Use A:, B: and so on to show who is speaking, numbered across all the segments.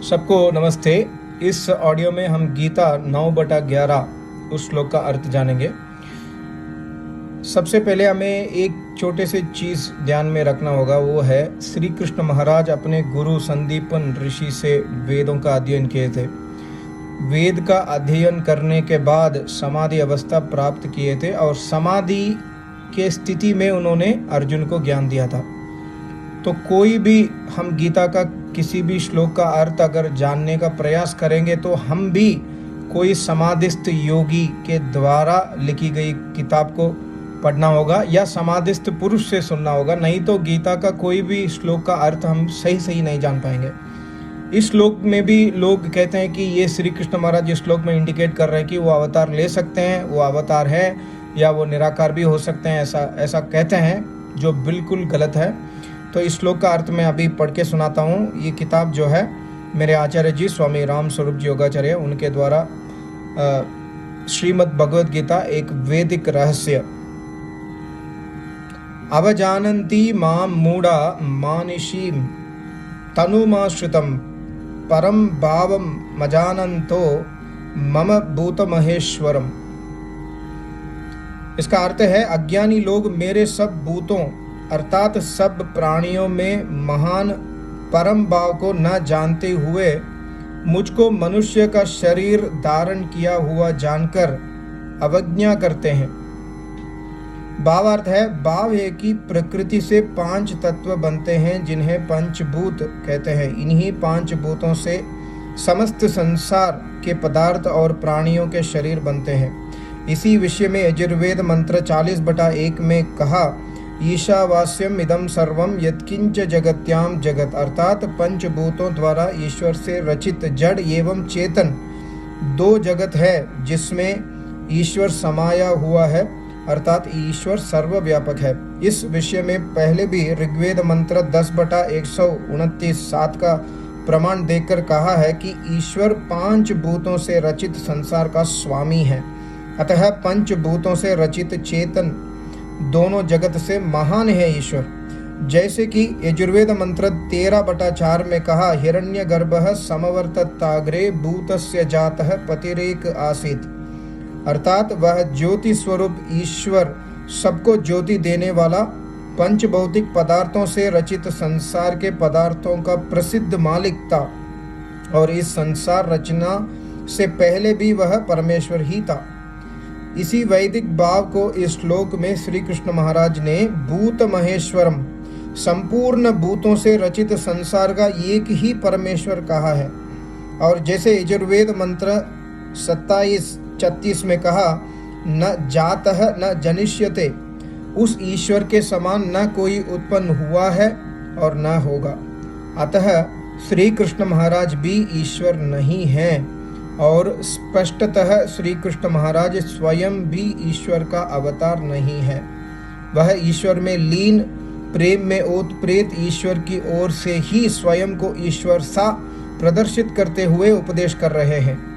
A: सबको नमस्ते। इस ऑडियो में हम गीता 9/11 उस श्लोक का अर्थ जानेंगे। सबसे पहले हमें एक छोटे से चीज़ ध्यान में रखना होगा, वो है श्री कृष्ण महाराज अपने गुरु संदीपन ऋषि से वेदों का अध्ययन किए थे। वेद का अध्ययन करने के बाद समाधि अवस्था प्राप्त किए थे और समाधि के स्थिति में उन्होंने अर्जुन को ज्ञान दिया था। तो कोई भी हम गीता का किसी भी श्लोक का अर्थ अगर जानने का प्रयास करेंगे तो हम भी कोई समाधिस्थ योगी के द्वारा लिखी गई किताब को पढ़ना होगा या समाधिस्थ पुरुष से सुनना होगा, नहीं तो गीता का कोई भी श्लोक का अर्थ हम सही नहीं जान पाएंगे। इस श्लोक में भी लोग कहते हैं कि ये श्री कृष्ण महाराज इस श्लोक में इंडिकेट कर रहे हैं कि वो अवतार ले सकते हैं, वो अवतार है या वो निराकार भी हो सकते हैं, ऐसा कहते हैं, जो बिल्कुल गलत है। तो इस श्लोक का अर्थ मैं अभी पढ़ के सुनाता हूँ। ये किताब जो है मेरे आचार्य जी स्वामी राम स्वरूप जी योगाचार्य उनके द्वारा श्रीमद् भगवद गीता एक वैदिक रहस्य। अवजानन्ति मां मूढ़ा मानिषीं तनुमाश्रितं परम भावं मजानन्तो मम भूतमहेश्वरम। इसका अर्थ है, अज्ञानी लोग मेरे सब भूतों अर्थात सब प्राणियों में महान परम भाव को न जानते हुए मुझको मनुष्य का शरीर धारण किया हुआ जानकर अवज्ञा करते हैं। भावार्थ है, भाव है कि प्रकृति से 5 तत्व बनते हैं जिन्हें पंचभूत कहते हैं। इन्हीं 5 भूतों से समस्त संसार के पदार्थ और प्राणियों के शरीर बनते हैं। इसी विषय में यजुर्वेद मंत्र 40/1 में कहा, ईशावास्यम इदम सर्वम यत्किंच जगत्याम जगत, अर्थात पंचभूतों द्वारा ईश्वर से रचित जड़ एवं चेतन 2 जगत है जिसमें ईश्वर समाया हुआ है, अर्थात ईश्वर सर्वव्यापक है। इस विषय में पहले भी ऋग्वेद मंत्र 10/129 का प्रमाण देकर कहा है कि ईश्वर 5 भूतों से रचित संसार का स्वामी है। अतः पंचभूतों से रचित चेतन दोनों जगत से महान है ईश्वर। जैसे कि यजुर्वेद मंत्र 13/4 में कहा, हिरण्यगर्भः समवर्तताग्रे भूतस्य जातः पतिरेक आसीत्, अर्थात वह ज्योति स्वरूप ईश्वर सबको ज्योति देने वाला पंचभौतिक पदार्थों से रचित संसार के पदार्थों का प्रसिद्ध मालिक था और इस संसार रचना से पहले भी वह परमेश्वर ही था। इसी वैदिक भाव को इस श्लोक में श्री कृष्ण महाराज ने भूत महेश्वरम, संपूर्ण भूतों से रचित संसार का एक ही परमेश्वर कहा है। और जैसे यजुर्वेद मंत्र 27-36 में कहा, न जातः न जनिष्यते, उस ईश्वर के समान न कोई उत्पन्न हुआ है और न होगा। अतः श्री कृष्ण महाराज भी ईश्वर नहीं हैं और स्पष्टतः श्री कृष्ण महाराज स्वयं भी ईश्वर का अवतार नहीं है। वह ईश्वर में लीन, प्रेम में ओतप्रेत ईश्वर की ओर से ही स्वयं को ईश्वर सा प्रदर्शित करते हुए उपदेश कर रहे हैं।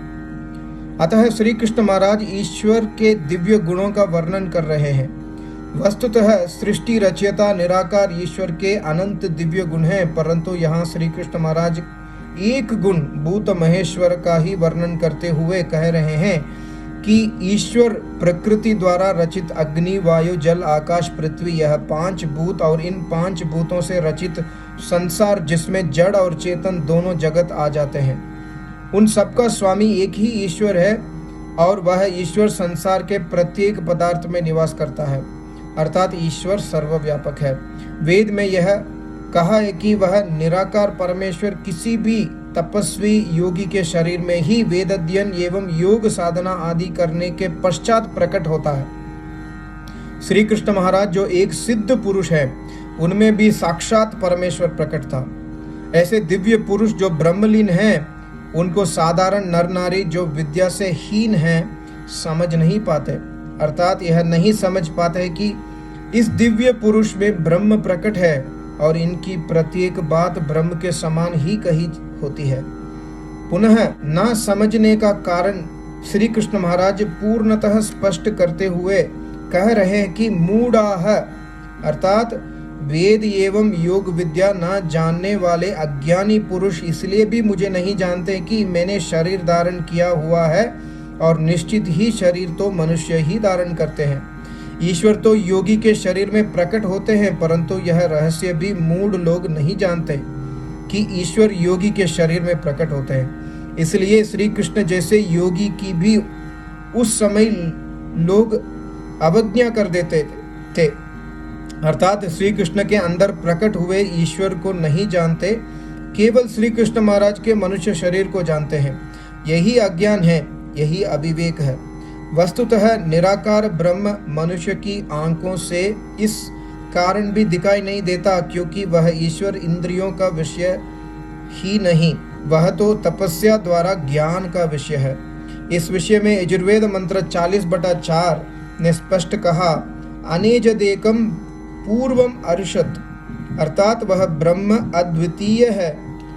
A: अतः श्री कृष्ण महाराज ईश्वर के दिव्य गुणों का वर्णन कर रहे हैं। वस्तुतः सृष्टि रचयिता निराकार ईश्वर के अनंत दिव्य गुण हैं, परंतु यहाँ श्री कृष्ण महाराज एक गुण भूत महेश्वर का ही वर्णन करते हुए कह रहे हैं कि ईश्वर प्रकृति द्वारा रचित अग्नि, वायु, जल, आकाश, पृथ्वी, यह 5 भूत और इन 5 भूतों से रचित संसार जिसमें जड़ और चेतन दोनों जगत आ जाते हैं, उन सबका स्वामी एक ही ईश्वर है और वह ईश्वर संसार के प्रत्येक पदार्थ में निवास करता है, अर्थात ईश्वर सर्वव्यापक है। वेद में यह कहा है कि वह निराकार परमेश्वर किसी भी तपस्वी योगी के शरीर में ही वेद अध्ययन एवं योग साधना आदि करने के पश्चात प्रकट होता है। श्री कृष्ण महाराज जो एक सिद्ध पुरुष है, उनमें भी साक्षात परमेश्वर प्रकट था। ऐसे दिव्य पुरुष जो ब्रह्मलीन हैं, उनको साधारण नर नारी जो विद्या से हीन हैं समझ नहीं पाते, अर्थात यह नहीं समझ पाते कि इस दिव्य पुरुष में ब्रह्म प्रकट है और इनकी प्रत्येक बात ब्रह्म के समान ही कही होती है। पुनः न समझने का कारण श्री कृष्ण महाराज पूर्णतः स्पष्ट करते हुए कह रहे हैं कि मूढ़ाः, अर्थात वेद एवं योग विद्या न जानने वाले अज्ञानी पुरुष इसलिए भी मुझे नहीं जानते कि मैंने शरीर धारण किया हुआ है, और निश्चित ही शरीर तो मनुष्य ही धारण करते हैं। ईश्वर तो योगी के शरीर में प्रकट होते हैं, परंतु यह रहस्य भी मूढ़ लोग नहीं जानते कि ईश्वर योगी के शरीर में प्रकट होते हैं। इसलिए श्री कृष्ण जैसे योगी की भी उस समय लोग अवज्ञा कर देते थे, अर्थात श्री कृष्ण के अंदर प्रकट हुए ईश्वर को नहीं जानते, केवल श्री कृष्ण महाराज के मनुष्य शरीर को जानते हैं। यही अज्ञान है, यही अविवेक है। वस्तुतः निराकार ब्रह्म मनुष्य की आंखों से इस कारण भी दिखाई नहीं देता क्योंकि वह ईश्वर इंद्रियों का विषय ही नहीं, वह तो तपस्या द्वारा ज्ञान का विषय है। इस विषय में यजुर्वेद मंत्र 40/4 ने स्पष्ट कहा, अनेजदेकम पूर्वम अर्षत, अर्थात वह ब्रह्म अद्वितीय है,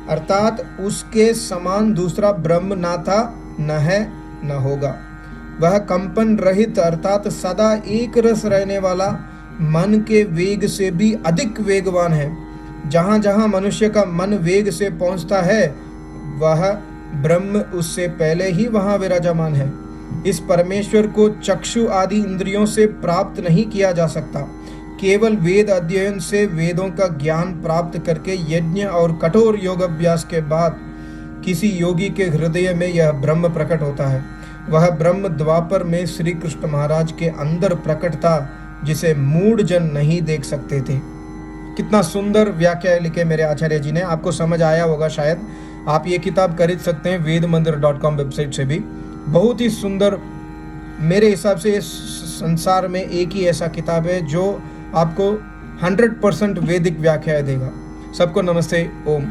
A: अर्थात उसके समान दूसरा ब्रह्म ना था, न है, न होगा। वह कंपन रहित अर्थात सदा एक रस रहने वाला, मन के वेग से भी अधिक वेगवान है। जहाँ जहाँ मनुष्य का मन वेग से पहुँचता है, वह ब्रह्म उससे पहले ही वहाँ विराजमान है। इस परमेश्वर को चक्षु आदि इंद्रियों से प्राप्त नहीं किया जा सकता। केवल वेद अध्ययन से वेदों का ज्ञान प्राप्त करके यज्ञ और कठोर योग अभ्यास के बाद किसी योगी के हृदय में यह ब्रह्म प्रकट होता है। वह ब्रह्म द्वापर में श्री कृष्ण महाराज के अंदर प्रकट था, जिसे मूढ़ जन नहीं देख सकते थे। कितना सुंदर व्याख्या लिखे मेरे आचार्य जी ने, आपको समझ आया होगा शायद। आप ये किताब खरीद सकते हैं वेदमंदिर.com वेबसाइट से भी। बहुत ही सुंदर, मेरे हिसाब से इस संसार में एक ही ऐसा किताब है जो आपको 100% वैदिक व्याख्या देगा। सबको नमस्ते, ओम।